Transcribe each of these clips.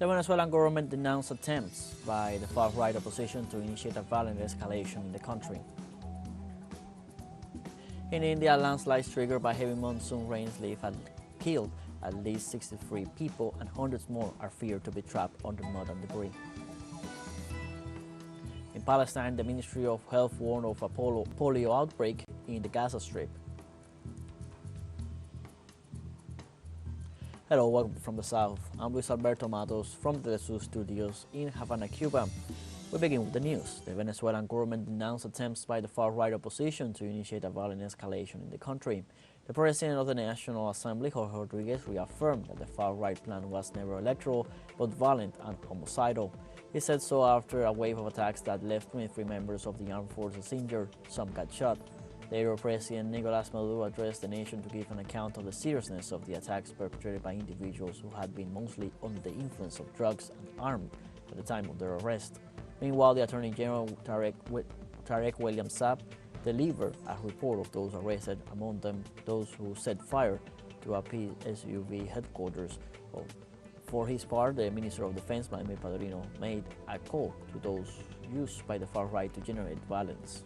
The Venezuelan government denounced attempts by the far-right opposition to initiate a violent escalation in the country. In India, landslides triggered by heavy monsoon rains have killed at least 63 people, and hundreds more are feared to be trapped under mud and debris. In Palestine, the Ministry of Health warned of a polio outbreak in the Gaza Strip. Hello, welcome from the South. I'm Luis Alberto Matos from the teleSUR studios in Havana, Cuba. We begin with the news. The Venezuelan government denounced attempts by the far-right opposition to initiate a violent escalation in the country. The president of the National Assembly, Jorge Rodriguez, reaffirmed that the far-right plan was never electoral, but violent and homicidal. He said so after a wave of attacks that left 23 members of the armed forces injured. Some got shot. Later, President Nicolas Maduro addressed the nation to give an account of the seriousness of the attacks perpetrated by individuals who had been mostly under the influence of drugs and armed at the time of their arrest. Meanwhile, the Attorney General Tarek William Saab delivered a report of those arrested, among them those who set fire to a PSUV headquarters. For his part, the Minister of Defense, Vladimir Padrino, made a call to those used by the far right to generate violence.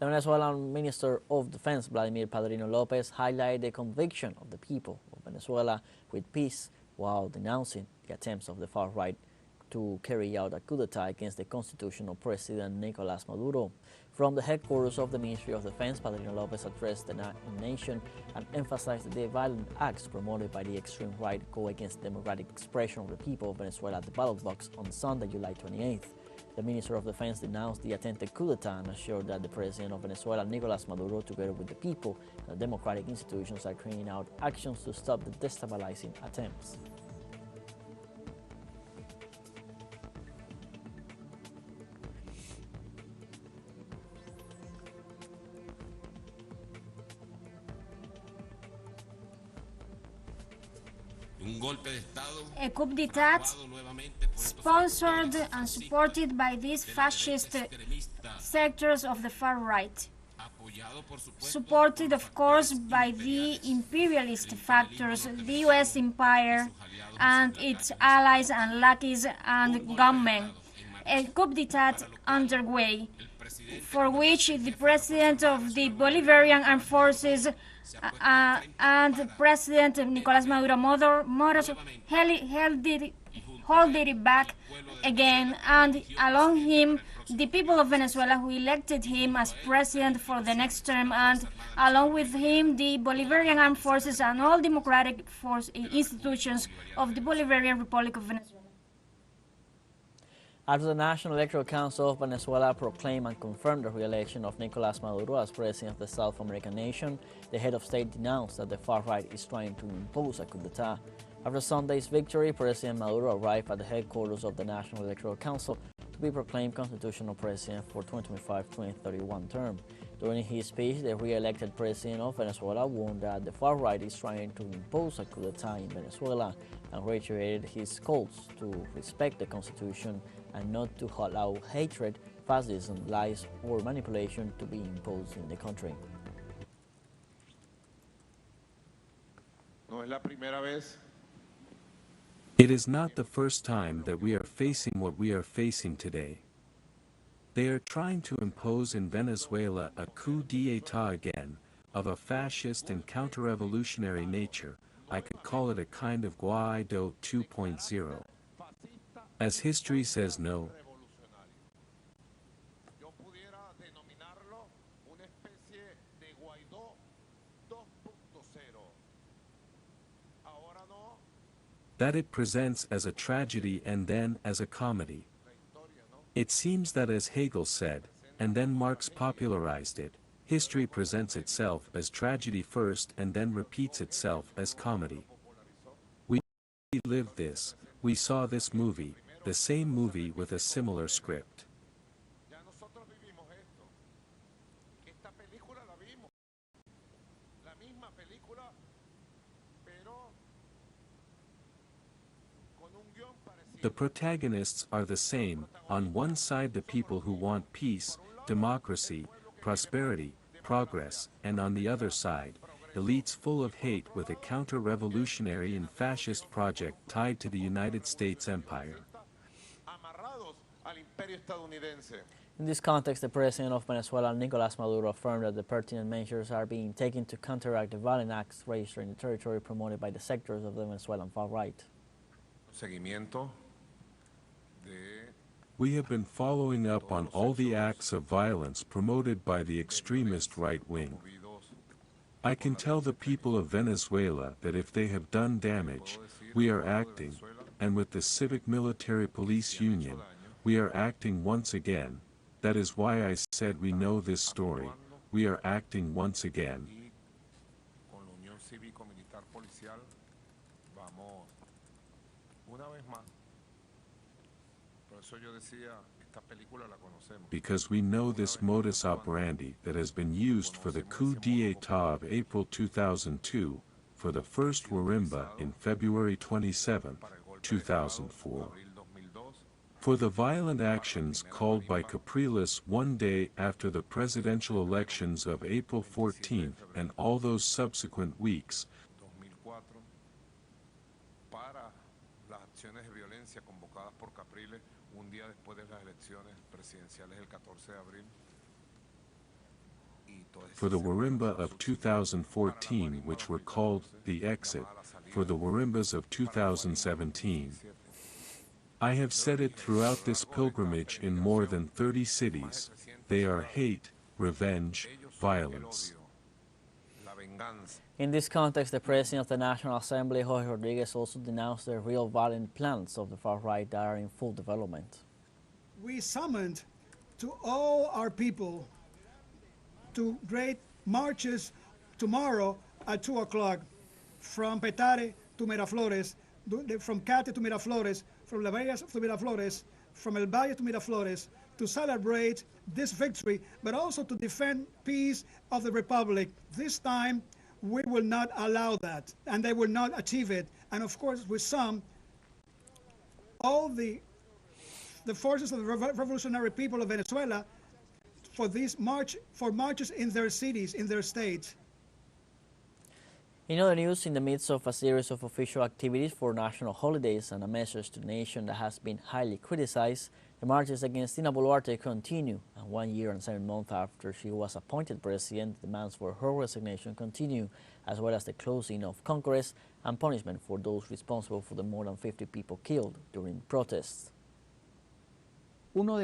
The Venezuelan Minister of Defense, Vladimir Padrino Lopez, highlighted the conviction of the people of Venezuela with peace while denouncing the attempts of the far right to carry out a coup d'etat against the constitutional President Nicolas Maduro. From the headquarters of the Ministry of Defense, Padrino Lopez addressed the nation and emphasized that the violent acts promoted by the extreme right go against the democratic expression of the people of Venezuela at the ballot box on Sunday, July 28th. The Minister of Defense denounced the attempted coup d'etat and assured that the President of Venezuela, Nicolas Maduro, together with the people and the democratic institutions, are carrying out actions to stop the destabilizing attempts. A coup d'etat sponsored and supported by these fascist sectors of the far right, supported of course by the imperialist factors, the US empire and its allies and lackeys and gunmen. A coup d'etat underway, for which the President of the Bolivarian Armed Forces and President Nicolas Maduro held it back again, and along him the people of Venezuela who elected him as president for the next term, and along with him the Bolivarian Armed Forces and all democratic institutions of the Bolivarian Republic of Venezuela. After the National Electoral Council of Venezuela proclaimed and confirmed the re-election of Nicolas Maduro as president of the South American nation, the head of state denounced that the far right is trying to impose a coup d'etat. After Sunday's victory, President Maduro arrived at the headquarters of the National Electoral Council to be proclaimed constitutional president for 2025-2031 term. During his speech, the re-elected president of Venezuela warned that the far right is trying to impose a coup d'etat in Venezuela and reiterated his calls to respect the constitution and not to allow hatred, fascism, lies, or manipulation to be imposed in the country. It is not the first time that we are facing what we are facing today. They are trying to impose in Venezuela a coup d'etat again, of a fascist and counter-revolutionary nature. I could call it a kind of Guaido 2.0. As history says no. That it presents as a tragedy and then as a comedy. It seems that, as Hegel said, and then Marx popularized it, history presents itself as tragedy first and then repeats itself as comedy. We lived this, we saw this movie, the same movie with a similar script. The protagonists are the same, on one side the people who want peace, democracy, prosperity, progress, and on the other side, elites full of hate with a counter-revolutionary and fascist project tied to the United States empire. In this context, the president of Venezuela, Nicolás Maduro, affirmed that the pertinent measures are being taken to counteract the violent acts registered in the territory promoted by the sectors of the Venezuelan far-right. We have been following up on all the acts of violence promoted by the extremist right wing. I can tell the people of Venezuela that if they have done damage, we are acting, and with the Civic Military Police Union, we are acting once again. That is why I said we know this story. We are acting once again. Because we know this modus operandi that has been used for the coup d'état of April 2002, for the first Warimba in February 27, 2004. For the violent actions called by Capriles one day after the presidential elections of April 14 and all those subsequent weeks, for the Warimba of 2014, which were called the exit, for the Warimbas of 2017. I have said it throughout this pilgrimage in more than 30 cities. They are hate, revenge, violence. In this context, the president of the National Assembly, Jorge Rodriguez, also denounced the real violent plans of the far-right that are in full development. We summoned to all our people to great marches tomorrow at 2 o'clock from Petare to Miraflores, from Cate to Miraflores, from La Bella to Miraflores, from El Valle to Miraflores, to celebrate this victory, but also to defend peace of the Republic. This time, we will not allow that, and they will not achieve it. And of course, with all the forces of the revolutionary people of Venezuela for marches in their cities, in their states. In other news, in the midst of a series of official activities for national holidays and a message to the nation that has been highly criticized, the marches against Dina Boluarte continue, and 1 year and 7 months after she was appointed president, demands for her resignation continue, as well as the closing of Congress and punishment for those responsible for the more than 50 people killed during protests. One of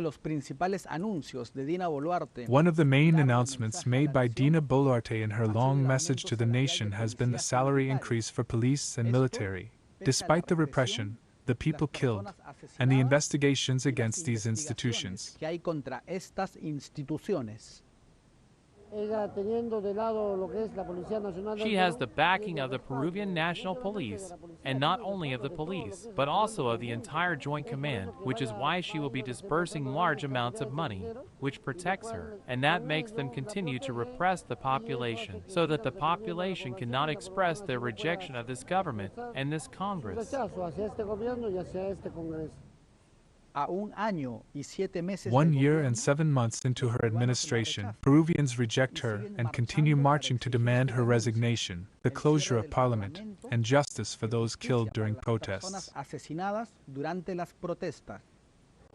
the main announcements made by Dina Boluarte in her long message to the nation has been the salary increase for police and military, despite the repression, the people killed, and the investigations against these institutions. She has the backing of the Peruvian National Police, and not only of the police, but also of the entire Joint Command, which is why she will be disbursing large amounts of money, which protects her, and that makes them continue to repress the population, so that the population cannot express their rejection of this government and this Congress. 1 year and 7 months into her administration, Peruvians reject her and continue marching to demand her resignation, the closure of parliament, and justice for those killed during protests.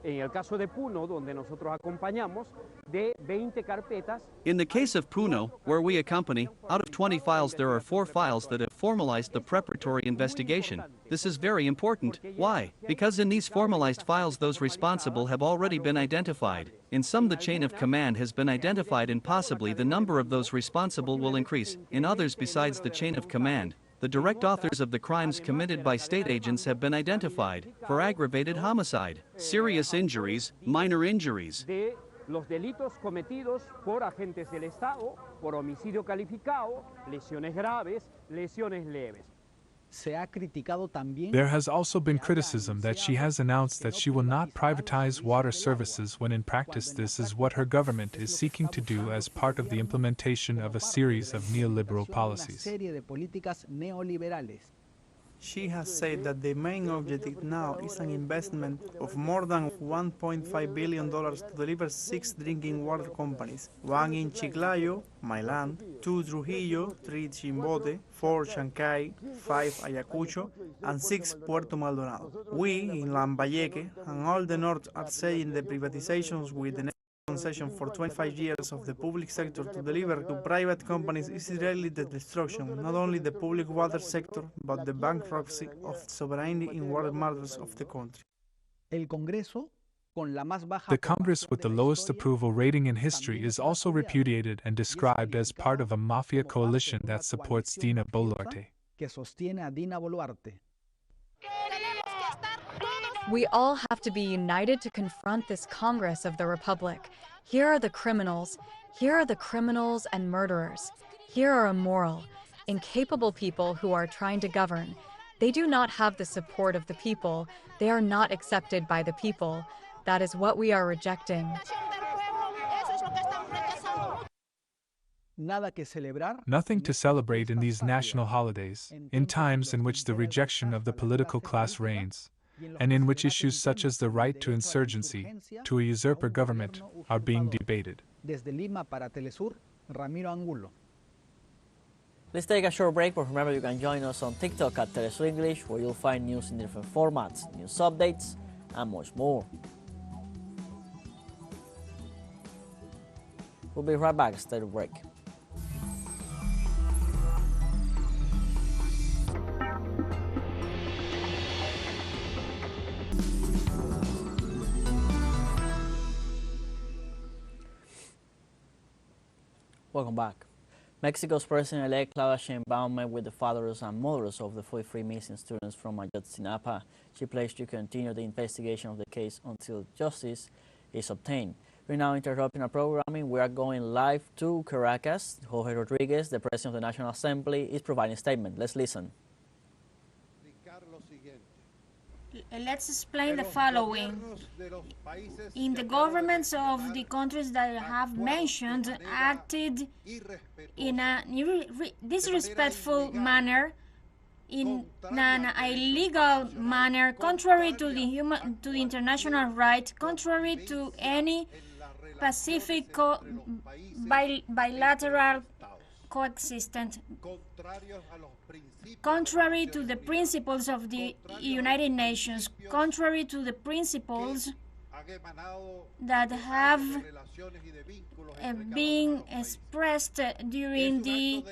En el caso de Puno, donde nosotros acompañamos, de 20 carpetas. In the case of Puno, where we accompany, out of 20 files there are 4 files that have formalized the preparatory investigation. This is very important. Why? Because in these formalized files those responsible have already been identified. In some the chain of command has been identified and possibly the number of those responsible will increase. In others besides the chain of command, the direct authors of the crimes committed by state agents have been identified for aggravated homicide, serious injuries, minor injuries. De los delitos cometidos por agentes del Estado, por homicidio calificado, lesiones graves, lesiones leves. There has also been criticism that she has announced that she will not privatize water services when in practice this is what her government is seeking to do as part of the implementation of a series of neoliberal policies. She has said that the main objective now is an investment of more than $1.5 billion to deliver 6 drinking water companies, 1 in Chiclayo, my land, 2 Trujillo, 3 Chimbote, 4 Chancay, 5 Ayacucho, and 6 Puerto Maldonado. We in Lambayeque and all the North are saying the privatizations with the concession for 25 years of the public sector to deliver to private companies is really the destruction, not only the public water sector, but the bankruptcy of sovereignty in water matters of the country. The Congress with the lowest approval rating in history is also repudiated and described as part of a mafia coalition that supports Dina Boluarte. We all have to be united to confront this Congress of the Republic. Here are the criminals. Here are the criminals and murderers. Here are immoral, incapable people who are trying to govern. They do not have the support of the people. They are not accepted by the people. That is what we are rejecting. Nothing to celebrate in these national holidays, in times in which the rejection of the political class reigns, and in which issues such as the right to insurgency, to a usurper government, are being debated. Let's take a short break, but remember you can join us on TikTok at teleSUR English, where you'll find news in different formats, news updates, and much more. We'll be right back after the break. Welcome back. Mexico's President-elect Claudia Sheinbaum met with the fathers and mothers of the 43 missing students from Ayotzinapa. She pledged to continue the investigation of the case until justice is obtained. We're now interrupting our programming. We are going live to Caracas. Jorge Rodriguez, the President of the National Assembly, is providing a statement. Let's listen. Let's explain the following. In the governments of the countries that I have mentioned acted in a disrespectful manner, in an illegal manner, contrary to the international right, contrary to any Pacific bilateral coexistence, contrary to the principles of the United Nations, contrary to the principles that have been expressed during the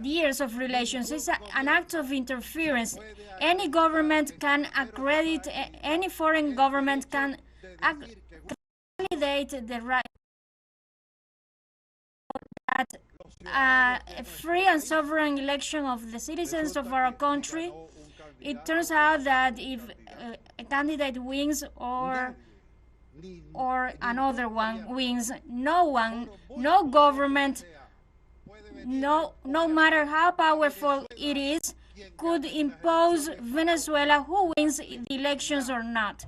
years of relations. It's an act of interference. Any government can accredit, any foreign government can validate the right that a free and sovereign election of the citizens of our country. It turns out that if a candidate wins or another one wins, no government, no matter how powerful it is, could impose Venezuela who wins the elections or not.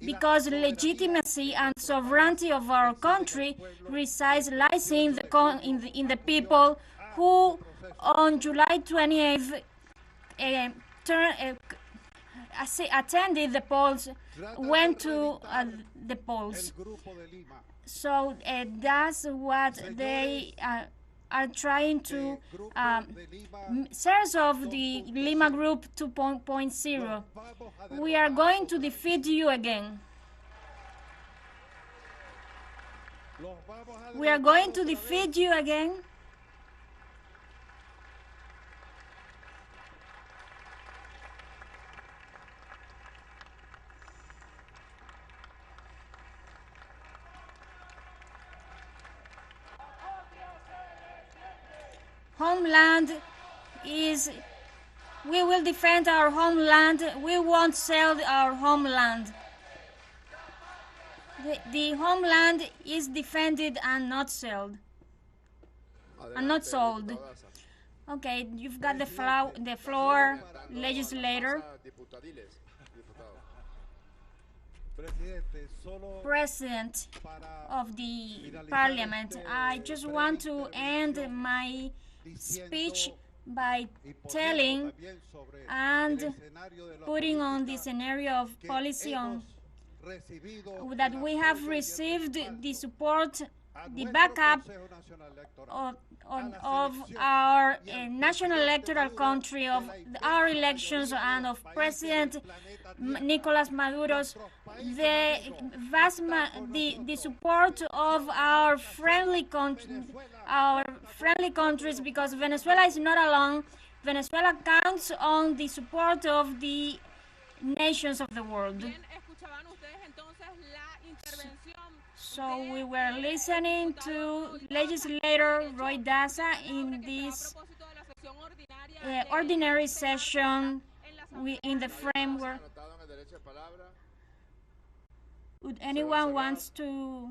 Because legitimacy and sovereignty of our country lies in the people who, on July 28th, attended the polls, went to the polls. So that's what they are trying to serve of the Lima Group 2.0. We are going to defeat you again. We are going to defeat you again. Homeland is, we will defend our homeland. We won't sell our homeland. The homeland is defended and not sold. Okay, you've got the floor, legislator. President of the Parliament, I just want to end my speech by telling and putting on the scenario of policy on that we have received the support, the backup of our national electoral country, of our elections, and of President Nicolas Maduro's, the support of our friendly countries, because Venezuela is not alone. Venezuela counts on the support of the nations of the world. So we were listening to legislator Roy Daza in this ordinary session in the framework. Would anyone wants to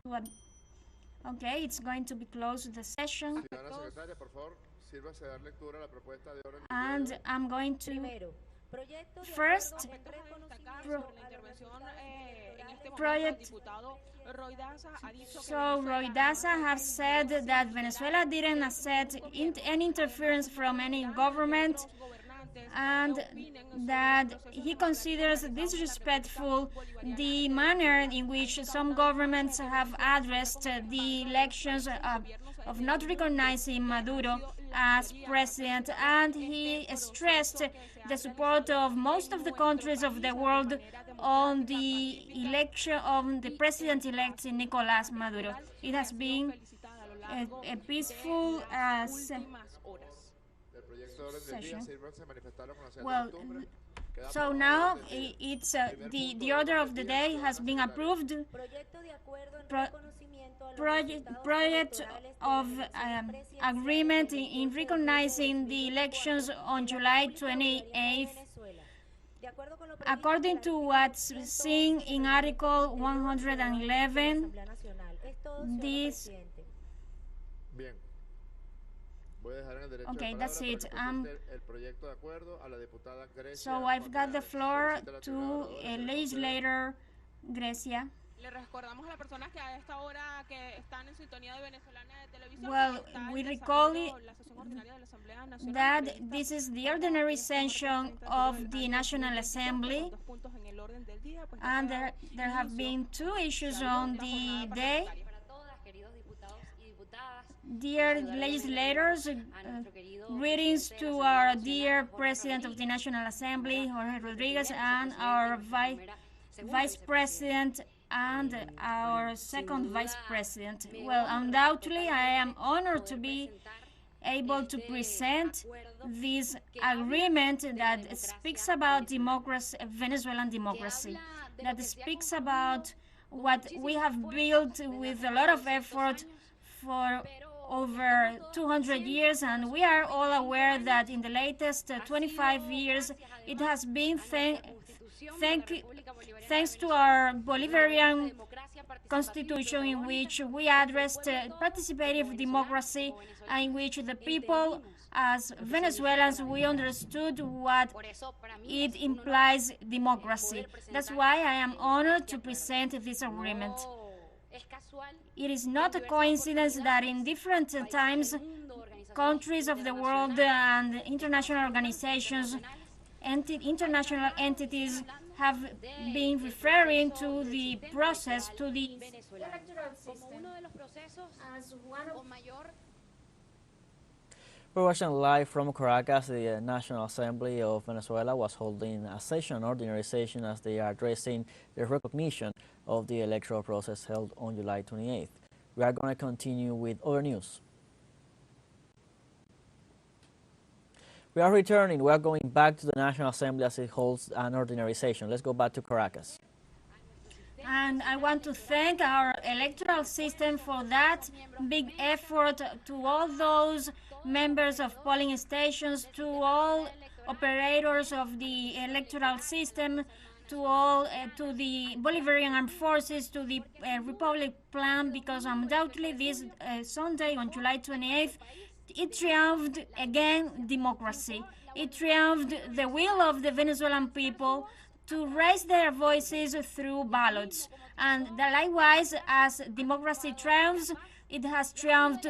okay, it's going to be closed, the session. And I'm going to first project. So Roy Daza has said that Venezuela didn't accept any interference from any government, and that he considers disrespectful the manner in which some governments have addressed the elections of not recognizing Maduro as president, and he stressed the support of most of the countries of the world on the election of the president-elect Nicolas Maduro. It has been a peaceful session. Well, so now it's the order of the day has been approved. Project of agreement in recognizing the elections on July 28th. According to what's seen in Article 111, this. Okay, that's it. So I've got the floor to legislator Grecia. Well, we recall that this is the ordinary session of the National Assembly, and there have been two issues on the day. Dear legislators, greetings to our dear President of the National Assembly, Jorge Rodriguez, and our Vice President and our second Vice President. Well, undoubtedly, I am honored to be able to present this agreement that speaks about democracy, Venezuelan democracy, that speaks about what we have built with a lot of effort for over 200 years, and we are all aware that in the latest 25 years it has been thanks to our Bolivarian constitution, in which we addressed participative democracy, and in which the people, as Venezuelans, we understood what it implies democracy. That's why I am honored to present this agreement. It is not a coincidence that in different times, countries of the world and international organizations, international entities have been referring to the process, to the electoral system as one of. We're watching live from Caracas. The National Assembly of Venezuela was holding a session, ordinary session, as they are addressing the recognition of the electoral process held on July 28th. We are going to continue with other news. We are returning. We are going back to the National Assembly as it holds an ordinary session. Let's go back to Caracas. And I want to thank our electoral system for that big effort, to all those members of polling stations, to all operators of the electoral system, to all to the Bolivarian Armed Forces, to the Republic Plan, because undoubtedly this Sunday on July 28th, it triumphed again democracy. It triumphed the will of the Venezuelan people to raise their voices through ballots. And likewise, as democracy triumphs, it has triumphed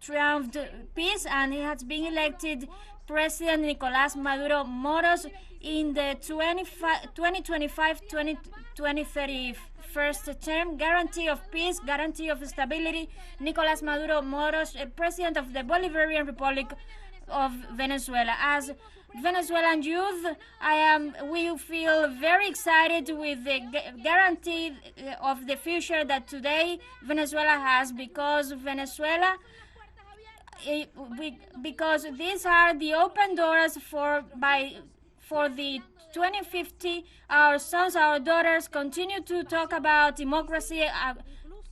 triumphed peace, and he has been elected President Nicolás Maduro Moros in the 2025-2030 first term. Guarantee of peace, guarantee of stability. Nicolás Maduro Moros, President of the Bolivarian Republic of Venezuela. As Venezuelan youth, we feel very excited with the guarantee of the future that today Venezuela has, because because these are the open doors for the 2050. Our sons, our daughters continue to talk about democracy,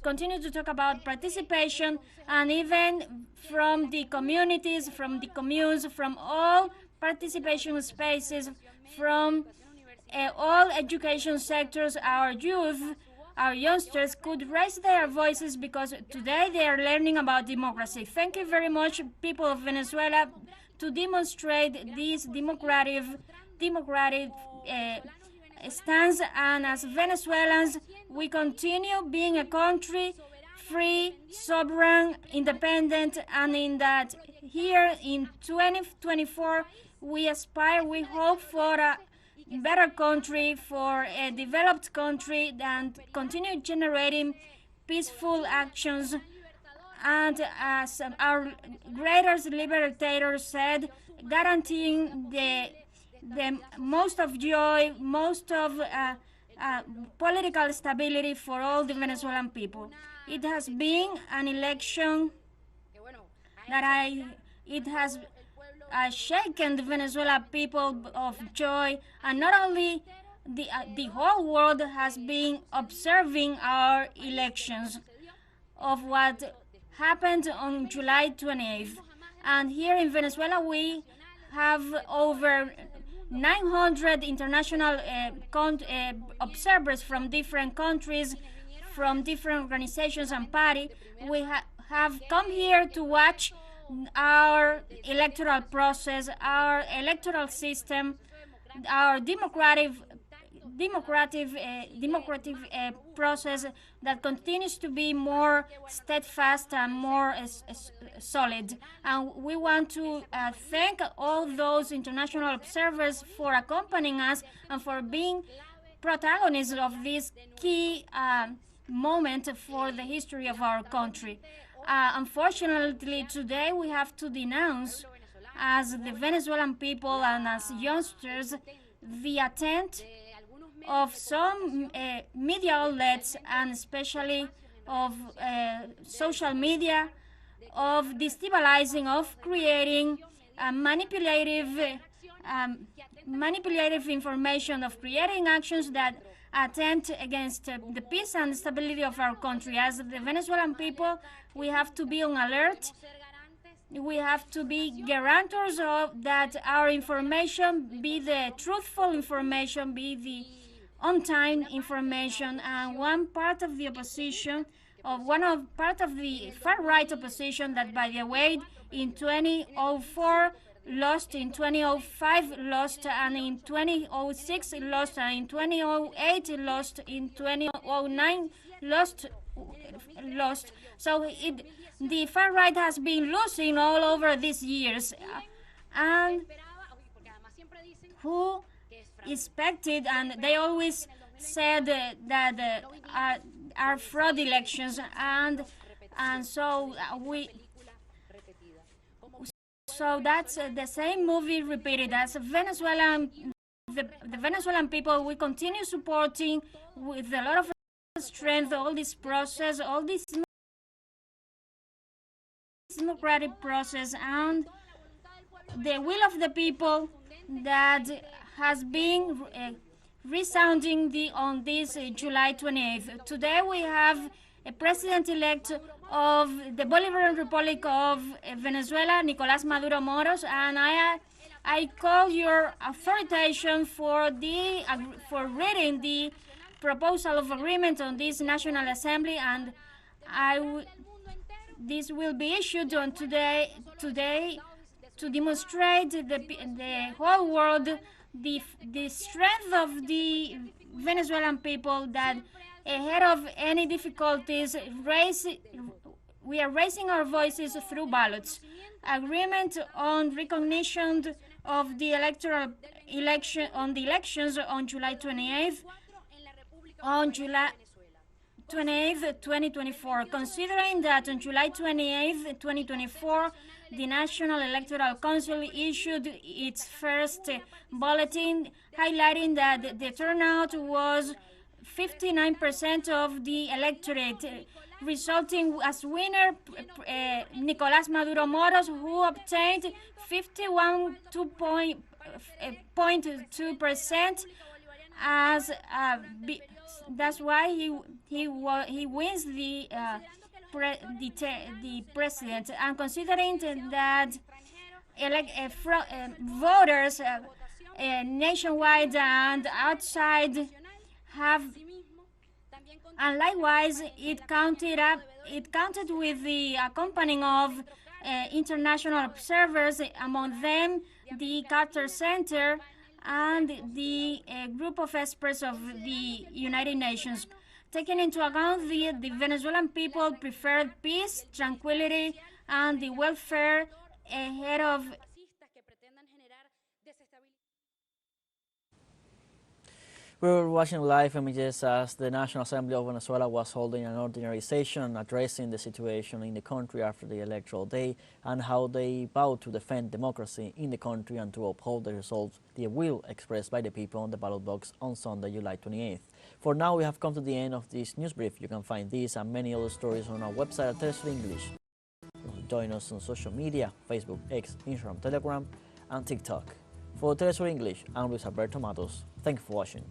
continue to talk about participation, and even from the communities, from the communes, from all participation spaces, from all education sectors, our youth, our youngsters could raise their voices, because today they are learning about democracy. Thank you very much, people of Venezuela, to demonstrate this democratic stance. And as Venezuelans, we continue being a country free, sovereign, independent, and in that here in 2024 we aspire, we hope for a better country, for a developed country, and continue generating peaceful actions. And as our greatest liberator said, guaranteeing the most of joy, most of political stability for all the Venezuelan people. It has been an election that it has shaken the Venezuelan people of joy, and not only the whole world has been observing our elections of what happened on July 28th. And here in Venezuela we have over 900 international observers from different countries, from different organizations and parties. We have come here to watch our electoral process, our electoral system, our democratic process that continues to be more steadfast and more solid. And we want to thank all those international observers for accompanying us and for being protagonists of this key moment for the history of our country. Unfortunately, today we have to denounce, as the Venezuelan people and as youngsters, the attempt of some media outlets, and especially of social media, of destabilizing, of creating manipulative information, of creating actions that attempt against the peace and stability of our country. As the Venezuelan people, we have to be on alert. We have to be guarantors of that our information be the truthful information, be the on-time information. And one part of the opposition, part of the far-right opposition, that, by the way, in 2004 lost, in 2005 lost, and in 2006 lost, and in 2008 lost, in 2009 lost. So the far right has been losing all over these years. And who expected, and they always said that are fraud elections, and so so that's the same movie repeated. As the Venezuelan people, we continue supporting with a lot of strength all this process, all this democratic process, and the will of the people that has been resounding on this July 28th. Today we have a president-elect of the Bolivarian Republic of Venezuela, Nicolás Maduro Moros, and I call your authorization for reading the proposal of agreement on this National Assembly, and this will be issued on today to demonstrate the whole world the strength of the Venezuelan people, that ahead of any difficulties we are raising our voices through ballots. Agreement on recognition of the elections on July 28th, 2024. Considering that on July 28th, 2024, the National Electoral Council issued its first bulletin, highlighting that the turnout was 59% of the electorate, resulting as winner Nicolás Maduro Moros, who obtained 51.2%. That's why he wins the president. And considering that voters nationwide and outside have, and likewise it counted with the accompanying of international observers, among them the Carter Center and the group of experts of the United Nations. Taking into account the Venezuelan people preferred peace, tranquility, and the welfare ahead of We were watching live images as the National Assembly of Venezuela was holding an ordinary session addressing the situation in the country after the electoral day and how they vowed to defend democracy in the country and to uphold the results, the will expressed by the people on the ballot box on Sunday, July 28th. For now, we have come to the end of this news brief. You can find these and many other stories on our website at teleSUR English. Join us on social media, Facebook, X, Instagram, Telegram, and TikTok. For teleSUR English, I'm Luis Alberto Matos. Thank you for watching.